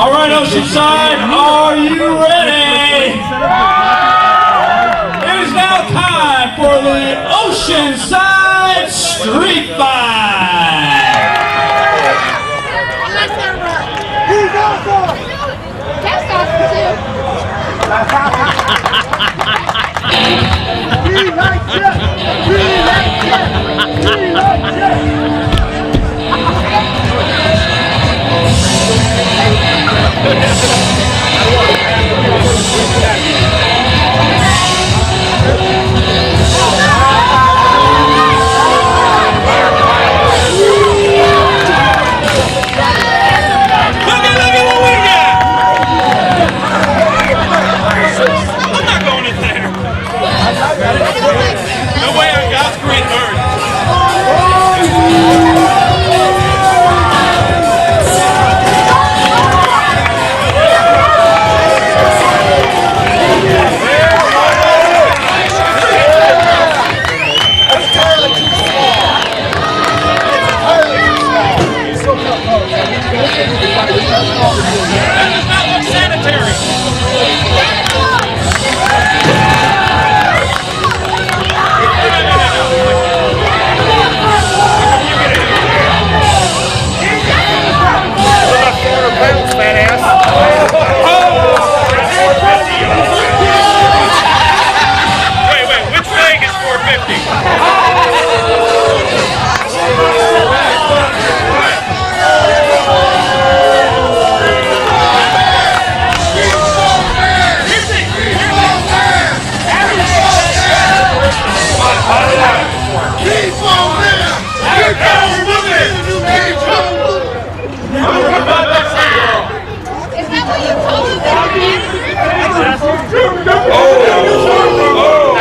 All right, Oceanside, are you ready? It is now time for the Oceanside Street Fight. He's awesome! That's awesome too. We like that! We like that! We like that!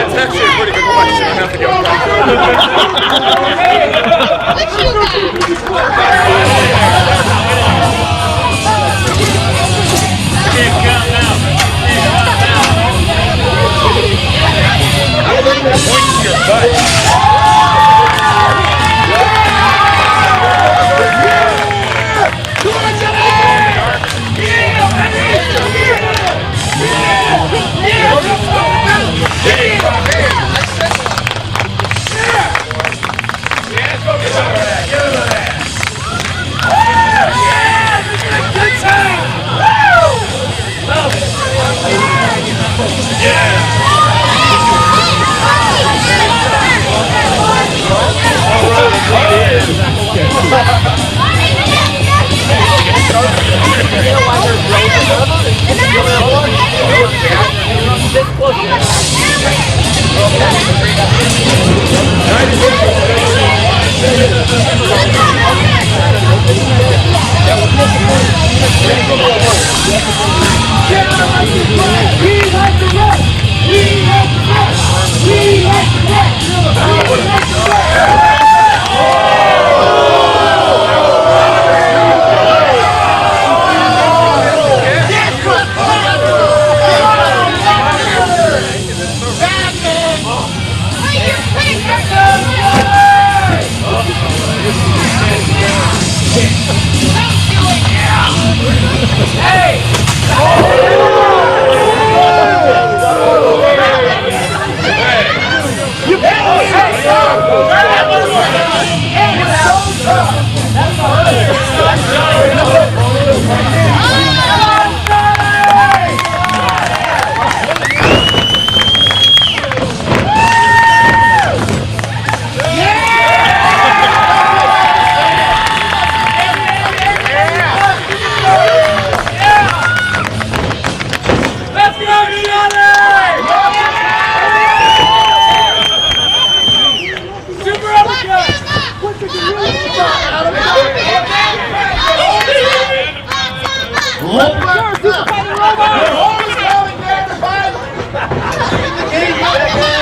That's actually a pretty good question. I have to go. Point to your butt.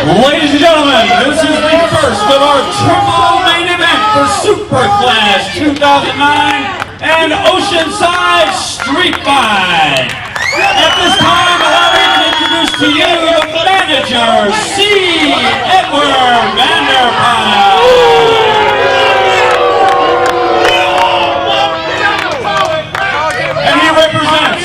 Ladies and gentlemen, this is the first of our triple main event for Superclass 2009 and Oceanside Street Fight. At this time, allow me to introduce to you the manager, C. Edward Vanderpyle. And he represents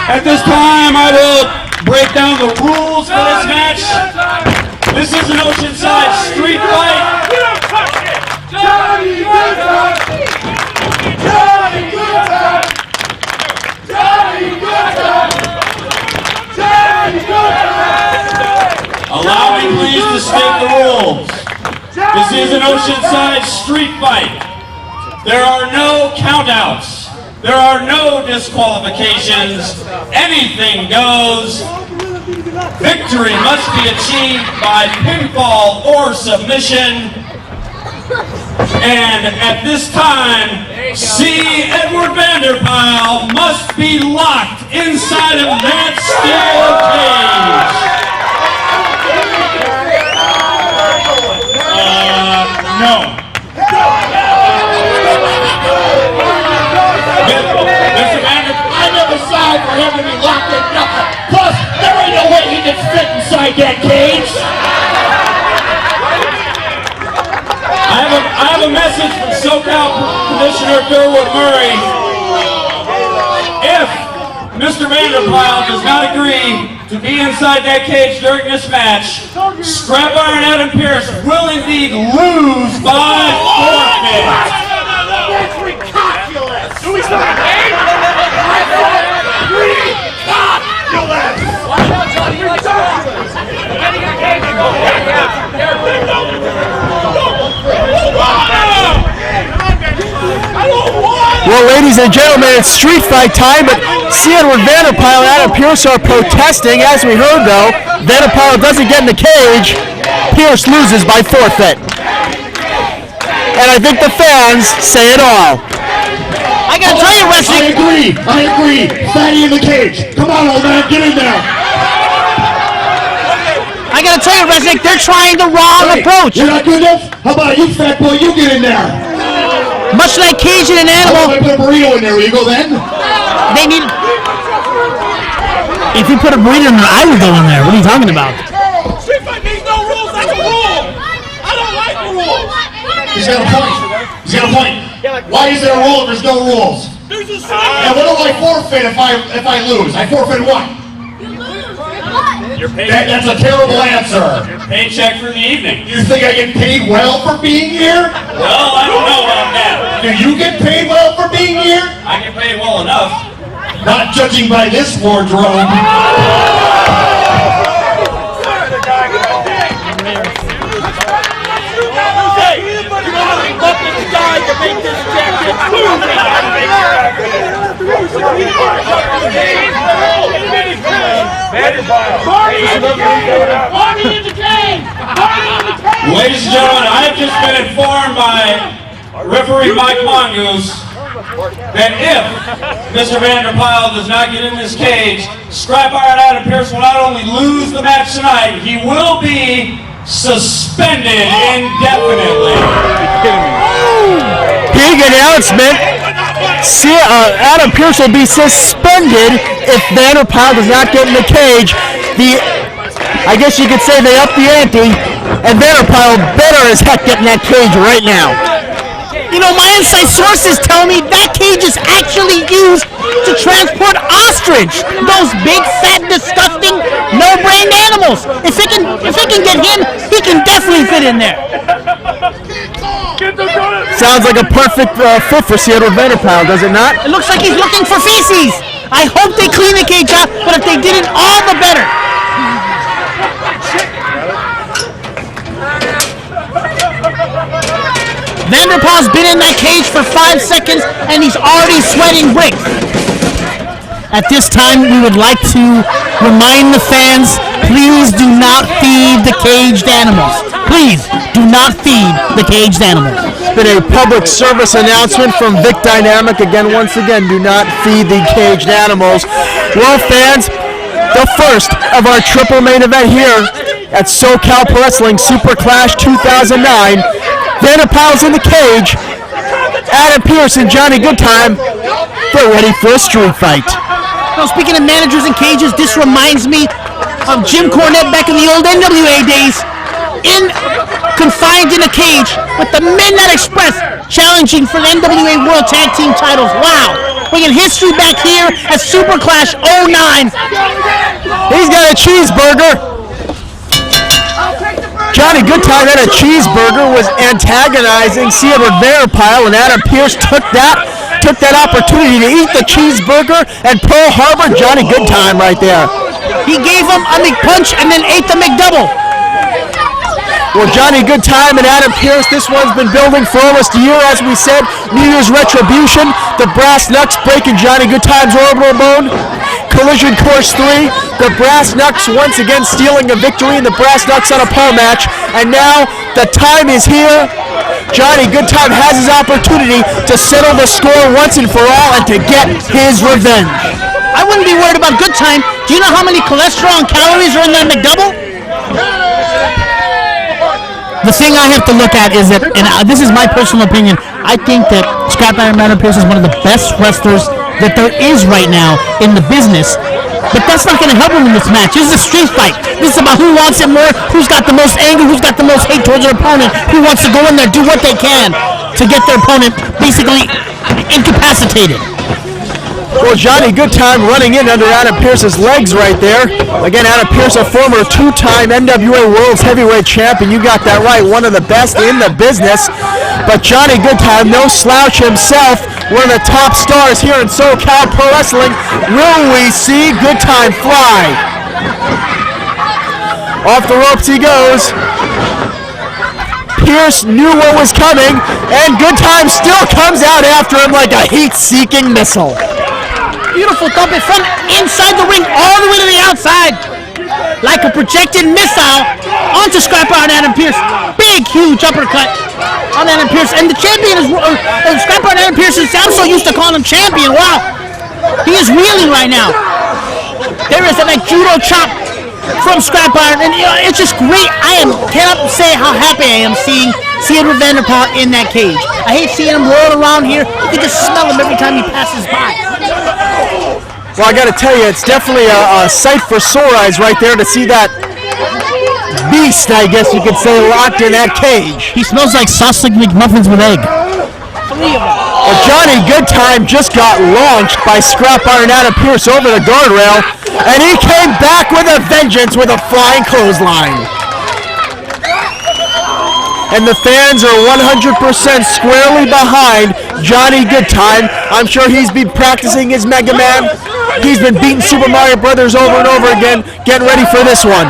At this time, I will break down the rules for this match. This is an Oceanside street fight. Johnny Goodtime! Johnny Goodtime! Johnny Goodtime! Johnny Goodtime! Allow me please to state the rules. This is an Oceanside street fight. There are no countouts. There are no disqualifications. Anything goes. Victory must be achieved by pinfall or submission. And at this time, C. Edward Vanderpyle must be locked inside of that steel cage. No. Mr. Vanderpyle, I never signed for him to be locked in nothing. Plus, there ain't no way he can fit inside that cage. I have a message from SoCal Commissioner Durwood Murray. If Mr. Vanderpyle does not agree to be inside that cage during this match, Scrap Iron Adam Pearce will indeed lose by forfeit. That's ridiculous. Do we still have eight? Well, ladies and gentlemen, it's street fight time, but C. Edward Vanderpyle and Adam Pearce are protesting. As we heard, though, Vanderpyle doesn't get in the cage. Pearce loses by forfeit. And I think the fans say it all. I gotta tell you, wrestling. I agree. Fatty in the cage. Come on, old man, get in there. I gotta tell you, wrestling, they're trying the wrong approach. You're not good enough? How about you, fat boy? You get in there. Much like caging an How animal, about I put a burrito in there? Will you go then? they need. If you put a burrito in there, I would go in there. What are you talking about? Street fight means no rules. That's a rule. I don't like rules. He's got a point. He's got a point. Why is there a rule if there's no rules? There's a And what do I forfeit if I lose? I forfeit what? Your That's a terrible answer. paycheck for the evening. You think I get paid well for being here? Well, I don't know about that. Do you get paid well for being here? I get paid well enough. Not judging by this wardrobe. Ladies and gentlemen, I have just been informed by referee Mike Mongoose that if Mr. Vanderpyle does not get in this cage, Scrap Iron Adam Pearce will not only lose the match tonight, he will be suspended indefinitely. Big announcement. Adam Pearce will be suspended if Vanderpyle does not get in the cage. I guess you could say they upped the ante, and Vanderpyle better as heck get in that cage right now. You know, my inside sources tell me that cage is actually used to transport ostrich. Those big, fat, disgusting, no-brained animals. If it can get him, he can definitely fit in there. Sounds like a perfect fit for C. Edward Vanderpyle, does it not? It looks like he's looking for feces. I hope they clean the cage up, but if they didn't, all the better. Vanderpyle's been in that cage for 5 seconds, and he's already sweating bricks. At this time, we would like to remind the fans, please do not feed the caged animals. Please do not feed the caged animals. Been a public service announcement from Vic Dynamic. Once again, do not feed the caged animals. Well, fans, the first of our triple main event here at SoCal Pro Wrestling Super Clash 2009. Vanderpyle's in the cage. Adam Pearce and Johnny Goodtime, they're ready for a street fight. Now, speaking of managers and cages, this reminds me of Jim Cornette back in the old NWA days. In confined in a cage with the Midnight Express challenging for the NWA World Tag Team titles. Wow. Bringing history back here at Super Clash 09. He's got a cheeseburger. Johnny Goodtime had a cheeseburger, was antagonizing Edward Vanderpyle, and Adam Pearce took that opportunity to eat the cheeseburger and Pearl Harbor Johnny Goodtime right there. He gave him a McPunch and then ate the McDouble. Well, Johnny Goodtime and Adam Pearce, this one's been building for almost a year, as we said. New Year's Retribution, the Brass Knucks breaking Johnny Goodtime's orbital bone. Collision Course 3, the Brass Knucks once again stealing a victory in the Brass Knucks on a pole match. And now the time is here. Johnny Goodtime has his opportunity to settle the score once and for all and to get his revenge. I wouldn't be worried about Goodtime. Do you know how many cholesterol and calories are in that McDouble? The thing I have to look at is that, and this is my personal opinion, I think that Scrap Iron Adam Pearce is one of the best wrestlers that there is right now in the business. But that's not going to help him in this match. This is a street fight. This is about who wants it more, who's got the most anger, who's got the most hate towards their opponent, who wants to go in there, do what they can to get their opponent basically incapacitated. Well, Johnny Goodtime running in under Adam Pearce's legs right there. Again, Adam Pearce, a former two-time NWA World's Heavyweight Champion. You got that right, one of the best in the business. But Johnny Goodtime, no slouch himself, one of the top stars here in SoCal Pro Wrestling. Will we see Goodtime fly? Off the ropes he goes. Pearce knew what was coming, and Goodtime still comes out after him like a heat-seeking missile. Beautiful thumping from inside the ring all the way to the outside. Like a projected missile onto Scrap Iron Adam Pearce. Big, huge uppercut on Adam Pearce. And the champion is, Scrap Iron Adam Pearce is, I'm so used to calling him champion. Wow. He is reeling right now. There is a judo chop from Scrap Iron. And it's just great. I cannot say how happy I am seeing Edward Vanderpyle in that cage. I hate seeing him roll around here. You can just smell him every time he passes by. Well, I got to tell you, it's definitely a sight for sore eyes right there to see that beast, I guess you could say, locked in that cage. He smells like sausage McMuffins with egg. Well, Johnny Goodtime just got launched by Scrap Iron Adam Pearce over the guardrail, and he came back with a vengeance with a flying clothesline. And the fans are 100% squarely behind Johnny Goodtime. I'm sure he's been practicing his Mega Man. He's been beating Super Mario Brothers over and over again, getting ready for this one.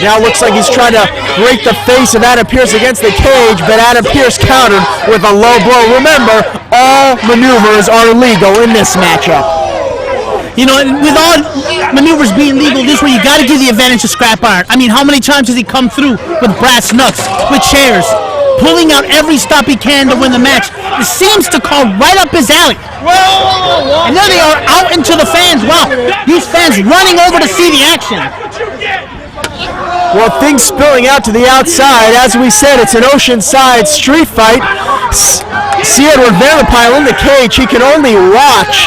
Now it looks like he's trying to break the face of Adam Pearce against the cage, but Adam Pearce countered with a low blow. Remember, all maneuvers are legal in this matchup. You know, with all maneuvers being legal, this way you got to give the advantage to Scrap Iron. I mean, how many times has he come through with brass knucks, with chairs, pulling out every stop he can to win the match? It seems to call right up his alley. And there they are out into the fans. Wow, these fans running over to see the action. Well, things spilling out to the outside. As we said, it's an Oceanside street fight. Edward Vanderpyle in the cage. He can only watch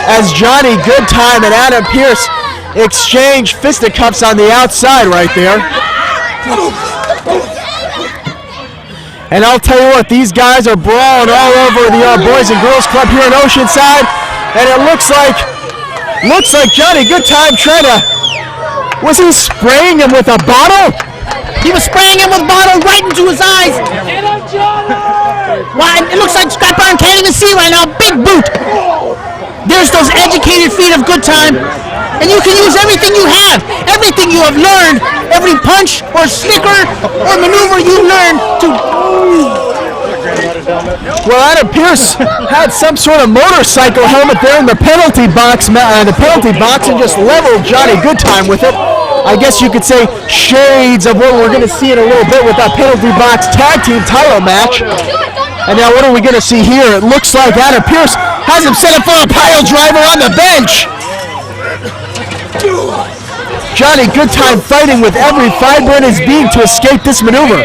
as Johnny Goodtime and Adam Pearce exchange fisticuffs on the outside right there. And I'll tell you what, these guys are brawling all over the Boys and Girls Club here in Oceanside, and it looks like Johnny Goodtime trying to, was he spraying him with a bottle? He was spraying him with a bottle right into his eyes. Wow, it looks like Scrap Iron can't even see right now. Big boot. There's those educated feet of Goodtime, and you can use everything you have, everything you have learned, every punch or snicker or maneuver you learned to. Well, Adam Pearce had some sort of motorcycle helmet there in the penalty box, and just leveled Johnny Goodtime with it. I guess you could say shades of what we're going to see in a little bit with that penalty box tag team title match. And now what are we going to see here? It looks like Adam Pearce has him set up for a pile driver on the bench. Johnny Goodtime fighting with every fiber in his being to escape this maneuver.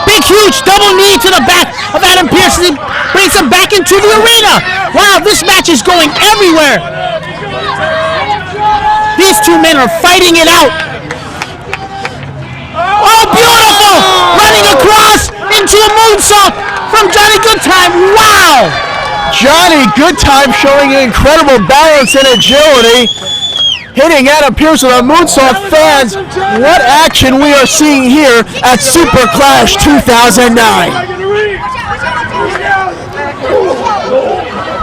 Big, huge double knee to the back of Adam Pearce. He brings him back into the arena. Wow, this match is going everywhere. These two men are fighting it out. Oh, beautiful! running across into a moonsault from Johnny Goodtime. Wow! Johnny Goodtime showing incredible balance and agility, hitting Adam Pearce with a moonsault. Fans, what action we are seeing here at Super Clash 2009.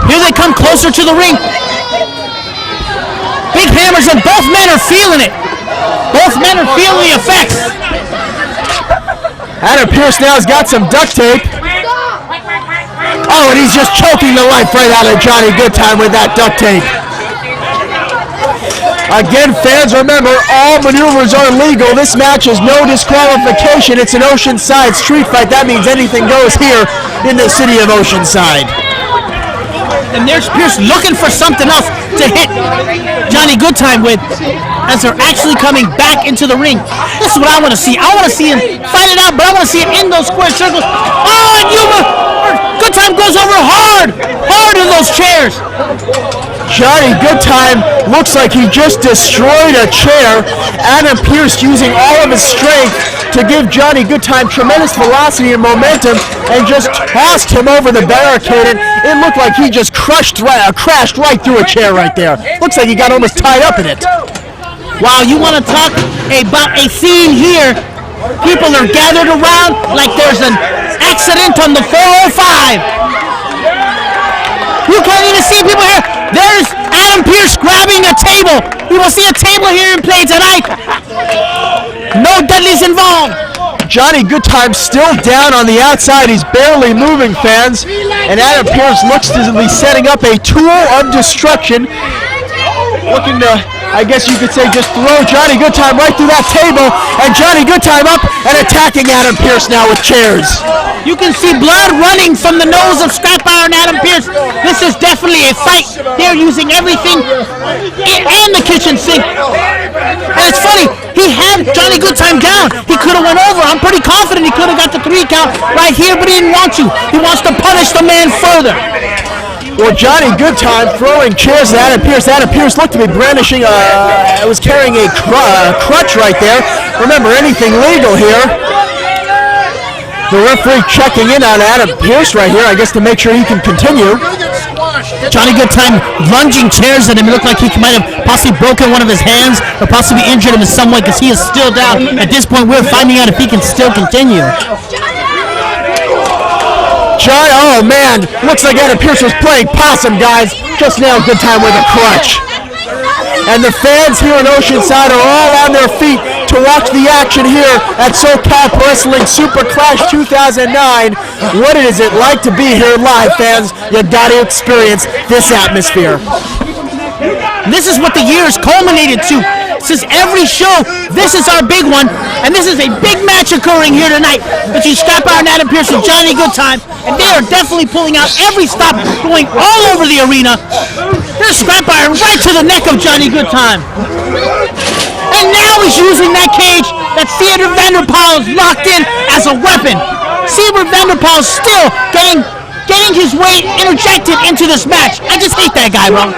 Here they come closer to the ring. Big hammers, and both men are feeling it. Both men are feeling the effects. Adam Pearce now has got some duct tape. Oh, and he's just choking the life right out of Johnny Goodtime with that duct tape. Again, fans, remember, all maneuvers are legal. This match is no disqualification. It's an Oceanside street fight. That means anything goes here in the city of Oceanside. And there's Pearce looking for something else to hit Johnny Goodtime with as they're actually coming back into the ring. This is what I want to see. I want to see him fight it out, but I want to see him in those square circles. Oh, and Goodtime goes over hard in those chairs. Johnny Goodtime looks like he just destroyed a chair. Adam Pearce using all of his strength to give Johnny Goodtime tremendous velocity and momentum and just tossed him over the barricade. And it looked like he just crashed right through a chair right there. Looks like he got almost tied up in it. Wow, you want to talk about a scene here? People are gathered around like there's an accident on the 405. You can't even see people here. There's Adam Pearce grabbing a table. You will see a table here in play tonight. No Dudleys involved. Johnny Goodtime still down on the outside. He's barely moving, fans. And Adam Pearce looks to be setting up a tool of destruction. Looking to, I guess you could say, just throw Johnny Goodtime right through that table. And Johnny Goodtime up and attacking Adam Pearce now with chairs. You can see blood running from the nose of Scrap Iron Adam Pearce. This is definitely a fight. They're using everything and the kitchen sink. And it's funny, he had Johnny Goodtime down. He could have went over. I'm pretty confident he could have got the 3 count right here, but he didn't want to. He wants to punish the man further. Well, Johnny Goodtime throwing chairs at Adam Pearce. Adam Pearce looked to be brandishing was carrying a crutch right there. Remember, anything legal here. The referee checking in on Adam Pearce right here, I guess, to make sure he can continue. Johnny Goodtime lunging chairs at him. It looked like he might have possibly broken one of his hands or possibly injured him in some way because he is still down. At this point, we're finding out if he can still continue. Oh man, looks like Adam Pearce was playing possum, guys. Just now, Goodtime with a crutch. And the fans here in Oceanside are all on their feet to watch the action here at SoCal Wrestling Super Clash 2009. What is it like to be here live, fans? You got to experience this atmosphere. This is what the years culminated to. Since every show, this is our big one, and this is a big match occurring here tonight between Scrap Iron Adam Pearce and Johnny Goodtime, and they are definitely pulling out every stop, going all over the arena. There's Scrap Iron right to the neck of Johnny Goodtime. And now he's using that cage that Theodore Vanderpaal's locked in as a weapon. Theodore Vanderpaal's still getting his weight interjected into this match. I just hate that guy, bro.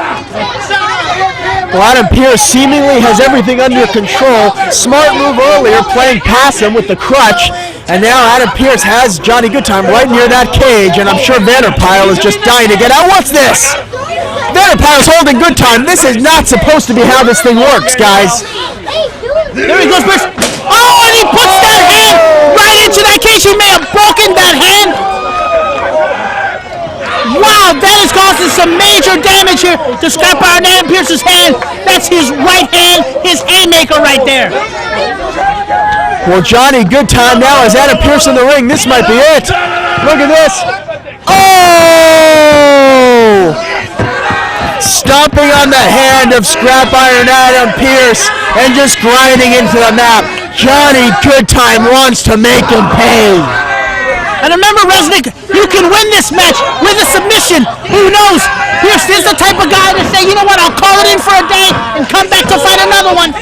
Well, Adam Pearce seemingly has everything under control. Smart move earlier, playing possum with the crutch. And now Adam Pearce has Johnny Goodtime right near that cage, and I'm sure Vanderpaal is just dying to get out. What's this? Vanderpaal's holding Goodtime. This is not supposed to be how this thing works, guys. There he goes, Pearce. Oh, and he puts that hand right into that cage. He may have broken that hand. Wow, that is causing some major damage here to Scrap Iron Adam Pearce's hand. That's his right hand, his haymaker right there. Well, Johnny Goodtime now has Adam Pearce in the ring. This might be it. Look at this. Oh! Stomping on the hand of Scrap Iron Adam Pearce and just grinding into the map. Johnny Goodtime wants to make him pay. And remember, Resnick, you can win this match with a submission. Who knows? Pearce is the type of guy to say, you know what, I'll call it in for a day and come back to fight another one.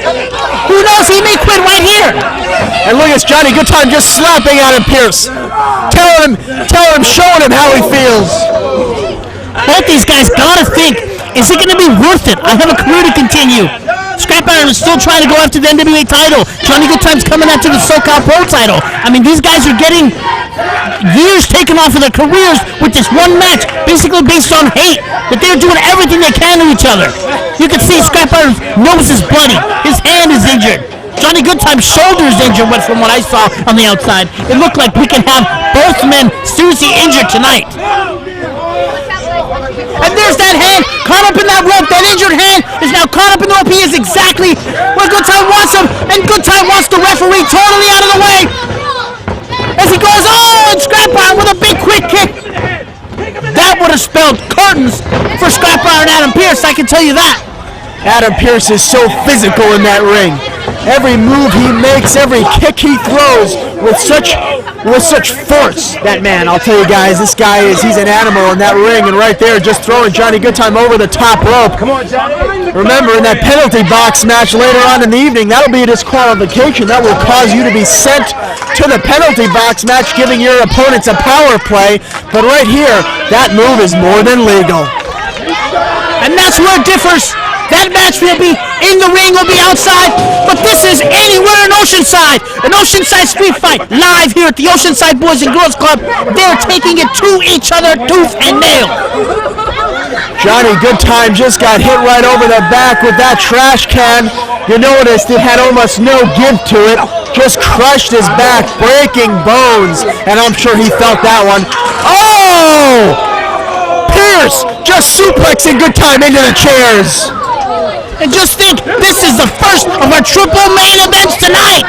Who knows? He may quit right here. And look at Johnny Goodtime just slapping Adam Pearce. Telling him, showing him how he feels. Both these guys gotta think, is it gonna be worth it? I have a career to continue. Scrap Iron Iron is still trying to go after the NWA title. Johnny Goodtime's coming after the SoCal Pro title. I mean, these guys are getting years taken off of their careers with this one match, basically based on hate. But they're doing everything they can to each other. You can see Scrap Iron's nose is bloody. His hand is injured. Johnny Goodtime's shoulder is injured, from what I saw on the outside. It looked like we can have both men seriously injured tonight. And there's that hand caught up in that rope. That injured hand is now caught up in the rope. He is exactly where Goodtime wants him. And Goodtime wants the referee totally out of the way. As he goes, and Scrap Iron with a big quick kick. That would have spelled curtains for Scrap Iron and Adam Pearce, I can tell you that. Adam Pearce is so physical in that ring. Every move he makes, every kick he throws with such force. That man, I'll tell you guys, he's an animal in that ring, and right there, just throwing Johnny Goodtime over the top rope. Come on, Johnny. Remember, in that penalty box match later on in the evening, that'll be a disqualification. That will cause you to be sent to the penalty box match, giving your opponents a power play. But right here, that move is more than legal. And that's where it differs. That match will be in the ring, will be outside, but this is anywhere in Oceanside. An Oceanside street fight, live here at the Oceanside Boys and Girls Club. They're taking it to each other, tooth and nail. Johnny Goodtime just got hit right over the back with that trash can. You noticed it had almost no give to it. Just crushed his back, breaking bones, and I'm sure he felt that one. Oh! Pearce just suplexing Goodtime into the chairs. And just think, this is the first of our triple main events tonight.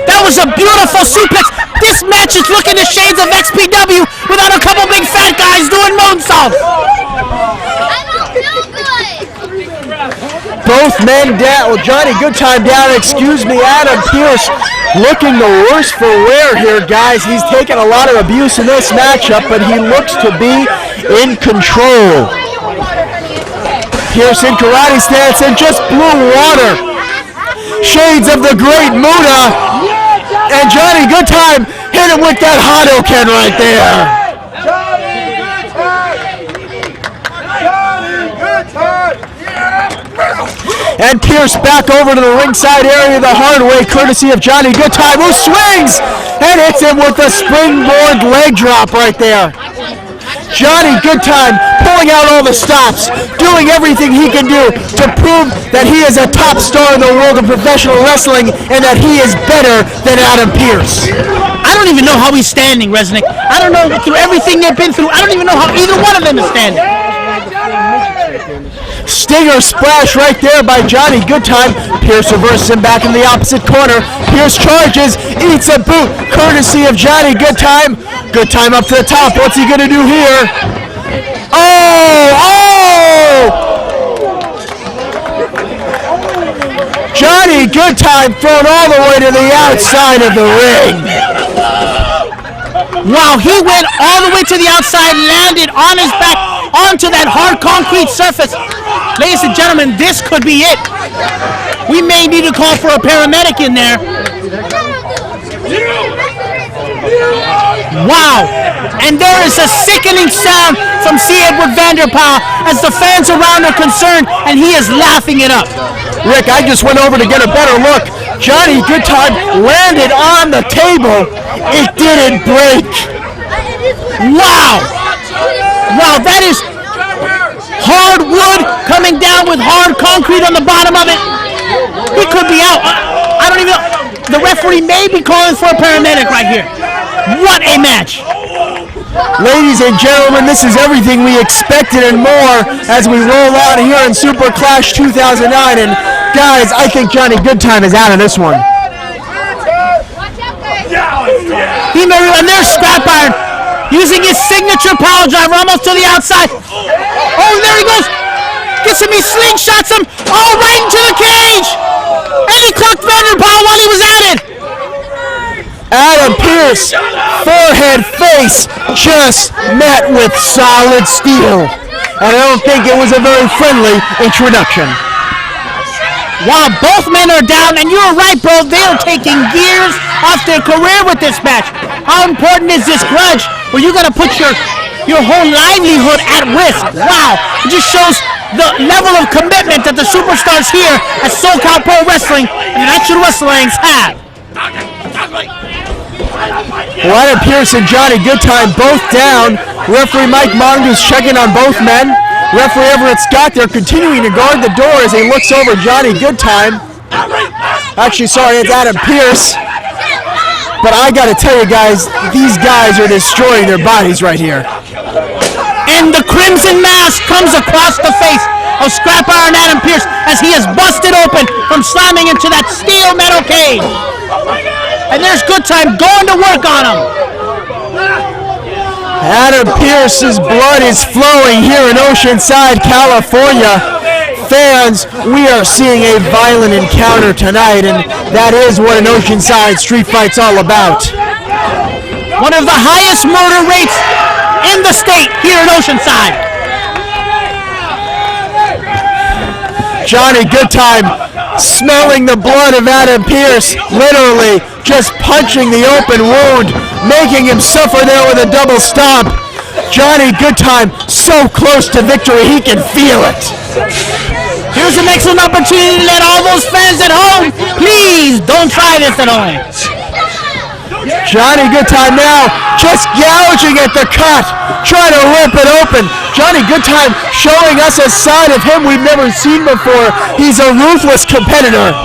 That was a beautiful suplex. This match is looking the shades of XPW without a couple big fat guys doing moonsaults. I don't feel good. Both men down, Johnny Goodtime down, Adam Pearce looking the worse for wear here, guys. He's taken a lot of abuse in this matchup, but he looks to be in control. Pearce in karate stance and just blew water. Shades of the great Muda. And Johnny Goodtime hit him with that Hadouken right there. And Pearce back over to the ringside area the hard way, courtesy of Johnny Goodtime, who swings and hits him with a springboard leg drop right there. Johnny Goodtime pulling out all the stops, doing everything he can do to prove that he is a top star in the world of professional wrestling and that he is better than Adam Pearce. I don't even know how he's standing, Resnick. I don't know, through everything they've been through, I don't even know how either one of them is standing. Stinger splash right there by Johnny Goodtime. Pearce reverses him back in the opposite corner. Pearce charges, eats a boot, courtesy of Johnny Goodtime. Goodtime up to the top. What's he going to do here? Oh! Johnny Goodtime thrown all the way to the outside of the ring. Wow, he went all the way to the outside, landed on his back onto that hard concrete surface. Ladies and gentlemen, this could be it. We may need to call for a paramedic in there. Wow, and there is a sickening sound from C. Edward Vanderpaal as the fans around are concerned, and he is laughing it up. Rick, I just went over to get a better look. Johnny Goodtime landed on the table. It didn't break. Wow! Wow, that is hard wood coming down with hard concrete on the bottom of it. He could be out. I don't even know. The referee may be calling for a paramedic right here. What a match! Ladies and gentlemen, this is everything we expected and more as we roll out here in Super Clash 2009. And guys, I think Johnny Goodtime is out of this one. And there's Scrap Iron using his signature power driver almost to the outside. Oh, there he goes. Gets him, he slingshots him. Oh, right into the cage. And he clocked Vanderpaal while he was at it. Adam Pearce, forehead, face, just met with solid steel. And I don't think it was a very friendly introduction. Wow, both men are down, and you're right, bro. They are taking years off their career with this match. How important is this grudge where you got to put your whole livelihood at risk? Wow, it just shows the level of commitment that the superstars here at SoCal Pro Wrestling and United Wrestlings have. Well, Adam Pearce and Johnny Goodtime both down. Referee Mike Mongoose checking on both men. Referee Everett Scott there continuing to guard the door as he looks over Johnny Goodtime. Actually, sorry, it's Adam Pearce. But I gotta tell you guys, these guys are destroying their bodies right here. And the crimson mask comes across the face of Scrap Iron Adam Pearce as he is busted open from slamming into that steel metal cage. And there's Goodtime going to work on him. Adam Pearce's blood is flowing here in Oceanside, California. Fans, we are seeing a violent encounter tonight, and that is what an Oceanside street fight's all about. One of the highest murder rates in the state here in Oceanside. Johnny Goodtime smelling the blood of Adam Pearce, literally just punching the open wound, making him suffer there with a double stomp. Johnny Goodtime so close to victory, he can feel it. Here's an excellent opportunity to let all those fans at home, please don't try this at home. Johnny Goodtime now just gouging at the cut, trying to rip it open. Johnny Goodtime showing us a side of him we've never seen before. He's a ruthless competitor,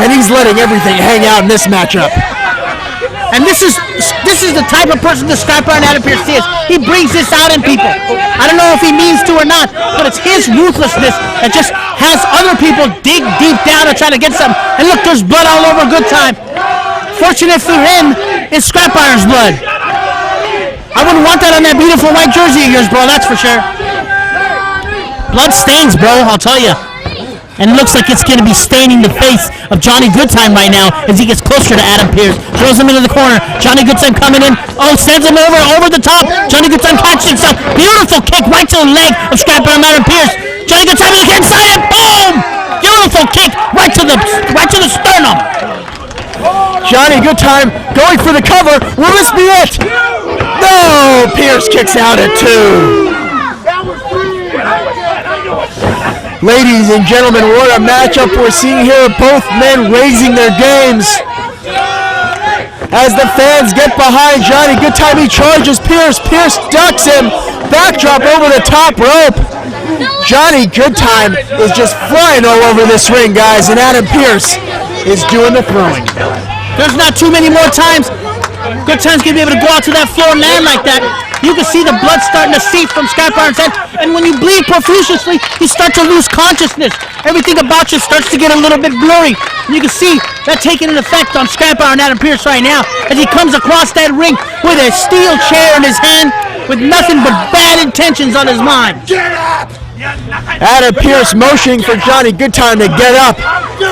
and he's letting everything hang out in this matchup. And this is the type of person the Scrap Iron Adam Pearce is. He brings this out in people. I don't know if he means to or not, but it's his ruthlessness that just has other people dig deep down and try to get something. And look, there's blood all over Goodtime. Fortunate for him, it's Scrap Iron's blood. I wouldn't want that on that beautiful white jersey of yours, bro, that's for sure. Blood stains, bro, I'll tell you. And it looks like it's going to be staining the face of Johnny Goodtime right now as he gets closer to Adam Pearce. Throws him into the corner. Johnny Goodtime coming in. Oh, sends him over the top. Johnny Goodtime catches himself. Beautiful kick right to the leg of Scrap Iron Adam Pearce. Johnny Goodtime inside it. Boom! Beautiful kick right to the sternum. Johnny Goodtime going for the cover. Will this be it? No! Pearce kicks out at 2. Ladies and gentlemen, what a matchup we're seeing here. Both men raising their games. As the fans get behind Johnny Goodtime, he charges Pearce. Pearce ducks him. Backdrop over the top rope. Johnny Goodtime is just flying all over this ring, guys, and Adam Pearce is doing the throwing. There's not too many more times Goodtime's going to be able to go out to that floor and land like that. You can see the blood starting to seep from Scrap Iron's head, and when you bleed profusely, you start to lose consciousness. Everything about you starts to get a little bit blurry. And you can see that taking an effect on Scrap Iron Adam Pearce right now as he comes across that ring with a steel chair in his hand with nothing but bad intentions on his mind. Get up! Adam Pearce motioning for Johnny Goodtime to get up,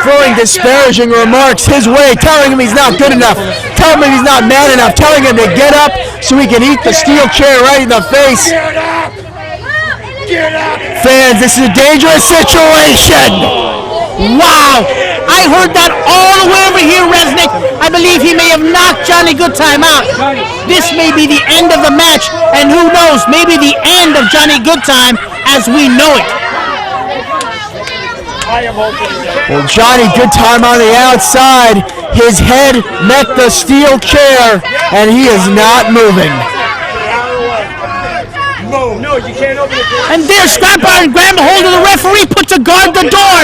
throwing disparaging remarks his way, telling him he's not good enough, telling him he's not man enough, telling him to get up so he can eat the steel chair right in the face. Get up! Get up! Fans, this is a dangerous situation. Wow! I heard that all the way over here, Resnick. I believe he may have knocked Johnny Goodtime out. This may be the end of the match, and who knows, maybe the end of Johnny Goodtime as we know it. Well, Johnny Goodtime on the outside. His head met the steel chair, and he is not moving. No, you can't open it. And there's Scrap Iron grabbing a hold of the referee, put to guard the door.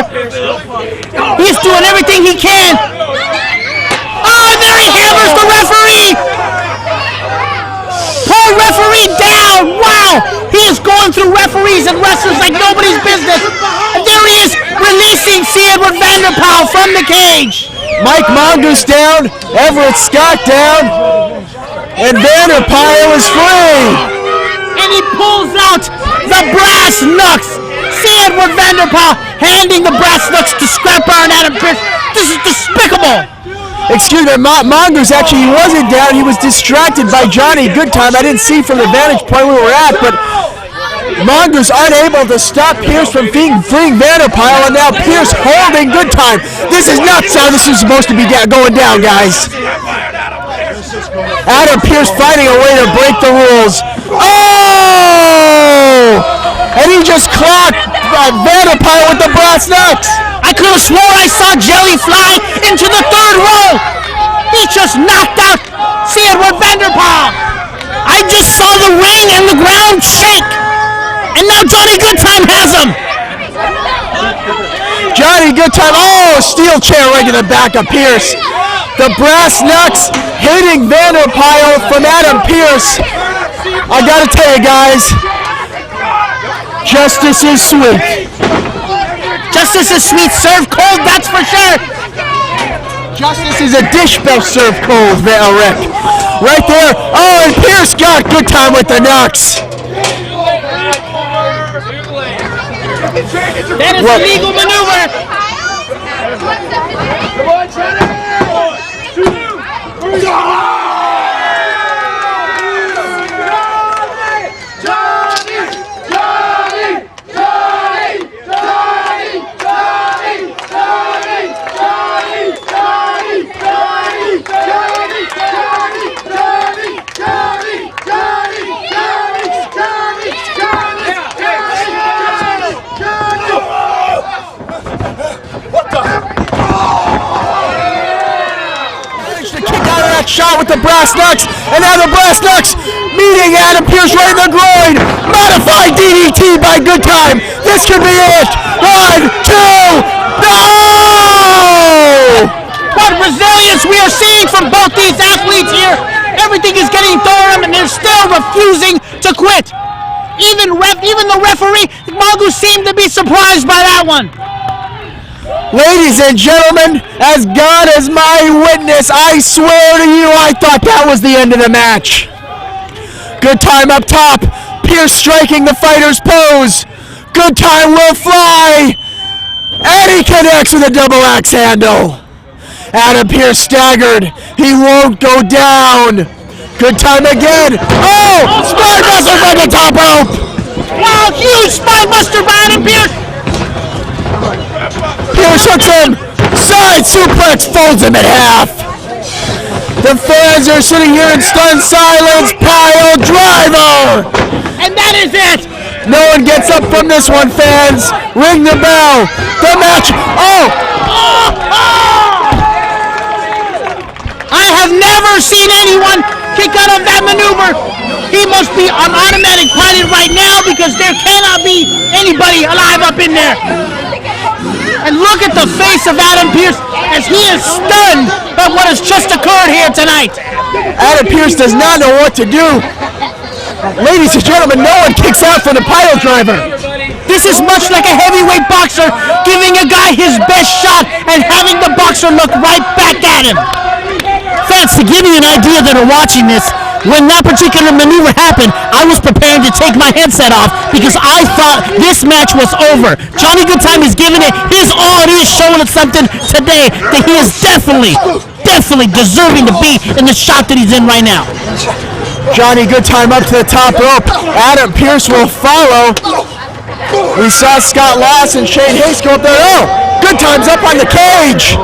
He's doing everything he can. Oh, there he hammers the referee. Pull referee down. Wow, he is going through referees and wrestlers like nobody's business. And there he is, releasing C. Edward Vanderpool from the cage. Mike Mongoose down, Everett Scott down, and Vanderpool is free. And he pulls out the brass knucks. C. Edward Vanderpool handing the brass knucks to Scrap Iron Adam Pearce. This is despicable. Excuse me, Mongoose actually, he wasn't down. He was distracted by Johnny Goodtime. I didn't see from the vantage point we were at, but Mongoose unable to stop Pearce from freeing Vanderpool, and now Pearce holding Goodtime. This is nuts how this is supposed to be going down, guys. Adam Pearce finding a way to break the rules. Oh! And he just clocked Vanderpyle with the brass knucks. I could have sworn I saw Jelly fly into the third row. He just knocked out C. Edward Vanderpyle. I just saw the ring and the ground shake. And now Johnny Goodtime has him. Johnny Goodtime, oh, steel chair right to the back of Pearce. The brass knucks hitting Vanderpyle from Adam Pearce. I gotta tell you guys, justice is sweet. Justice is sweet, served cold, that's for sure. Justice is a dish best served cold, Rick. Right there. Oh, and Pearce got Goodtime with the knucks. That is a legal maneuver. Come on, Johnny! 1, 2, 3. Shot with the brass knucks, and now the brass knucks meeting Adam Pearce right in the groin. Modified DDT by Goodtime. This could be it. 1, 2, no! What resilience we are seeing from both these athletes here. Everything is getting thrown and they're still refusing to quit. Even the referee, Mongoose, seemed to be surprised by that one. Ladies and gentlemen, as God is my witness, I swear to you, I thought that was the end of the match. Goodtime up top, Pearce striking the fighter's pose. Goodtime will fly, and he connects with a double axe handle. Adam Pearce staggered, he won't go down. Goodtime again, oh, spinebuster from the top rope. Wow, huge spinebuster by Adam Pearce. Pearce hooks him, side suplex, folds him in half. The fans are sitting here in stunned silence. Pile driver. And that is it. No one gets up from this one, fans. Ring the bell. The match. Oh! I have never seen anyone kick out of that maneuver. He must be on automatic pilot right now because there cannot be anybody alive up in there. And look at the face of Adam Pearce as he is stunned by what has just occurred here tonight. Adam Pearce does not know what to do. Ladies and gentlemen, no one kicks out for the pile driver. This is much like a heavyweight boxer giving a guy his best shot and having the boxer look right back at him. Fans, to give you an idea that are watching this, when that particular maneuver happened, I was preparing to take my headset off because I thought this match was over. Johnny Goodtime is giving it his all, and he is showing us something today that he is definitely deserving to be in the shot that he's in right now. Johnny Goodtime up to the top rope. Adam Pearce will follow. We saw Scott Lass and Shane Hayes go up there. Oh, Goodtime's up on the cage.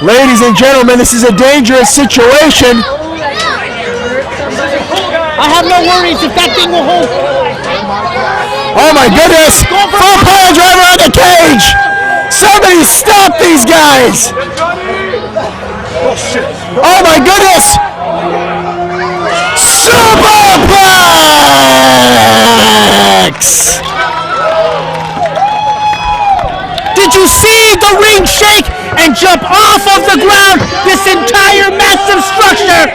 Ladies and gentlemen, this is a dangerous situation. I have no worries if that thing will hold. Oh my goodness! Full pile driver on the cage! Somebody stop these guys! Oh my goodness! Superplex! Did you see the ring shake and jump off of the ground? This entire massive structure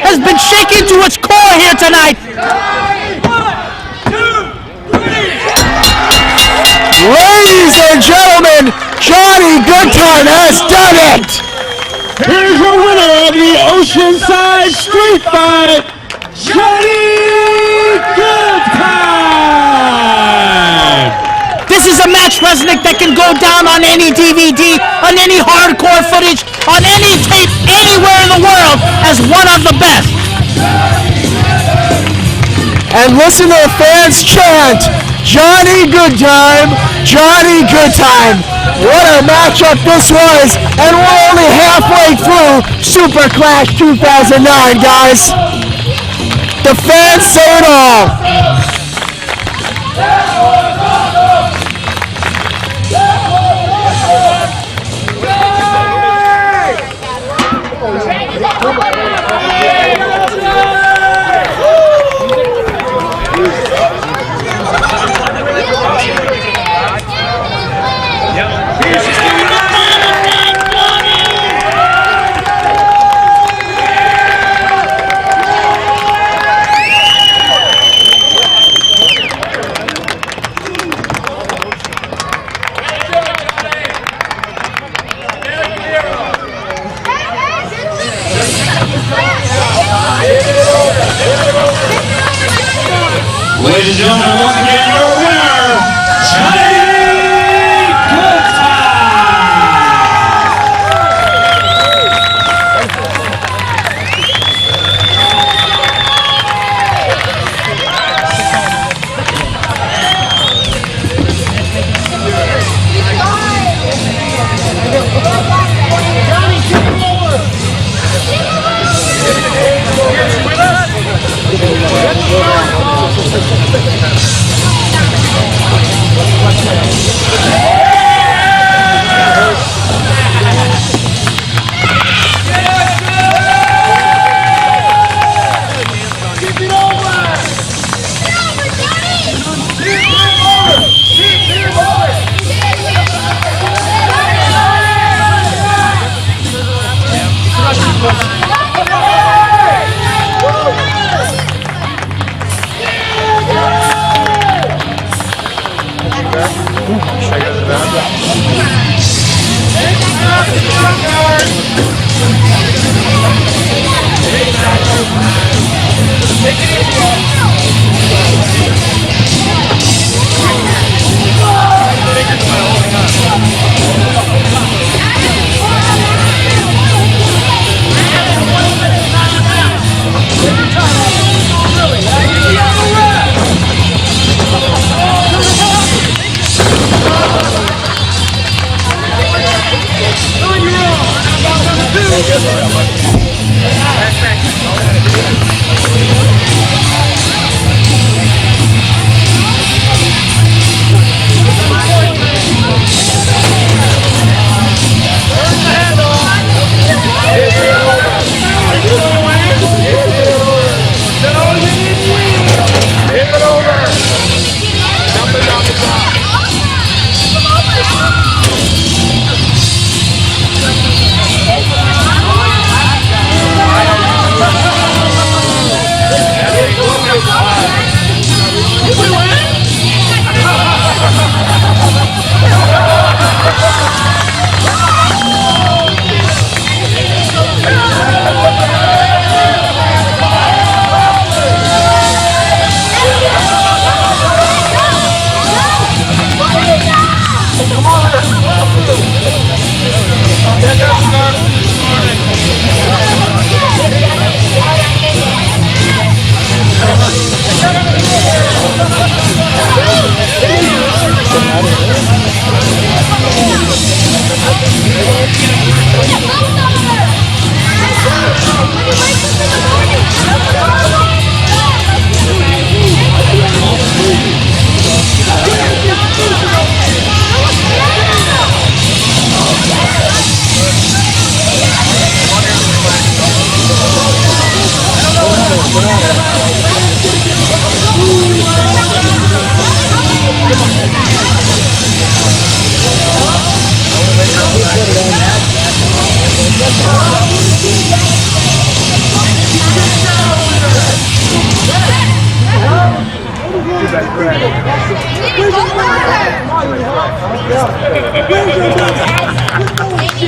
has been shaken to its core here tonight. 1, 2, 3. Ladies and gentlemen, Johnny Goodtime has done it! Here's your winner of the Oceanside Street Fight, Johnny Goodtime! This is a match, Resnick, that can go down on any DVD, on any hardcore footage, on any tape, anywhere in the world as one of the best. And listen to the fans chant, Johnny Goodtime, Johnny Goodtime. What a matchup this was, and we're only halfway through Super Clash 2009, guys. The fans say it all. Ladies and gentlemen, once again, your winner, Johnny Goodtime! Go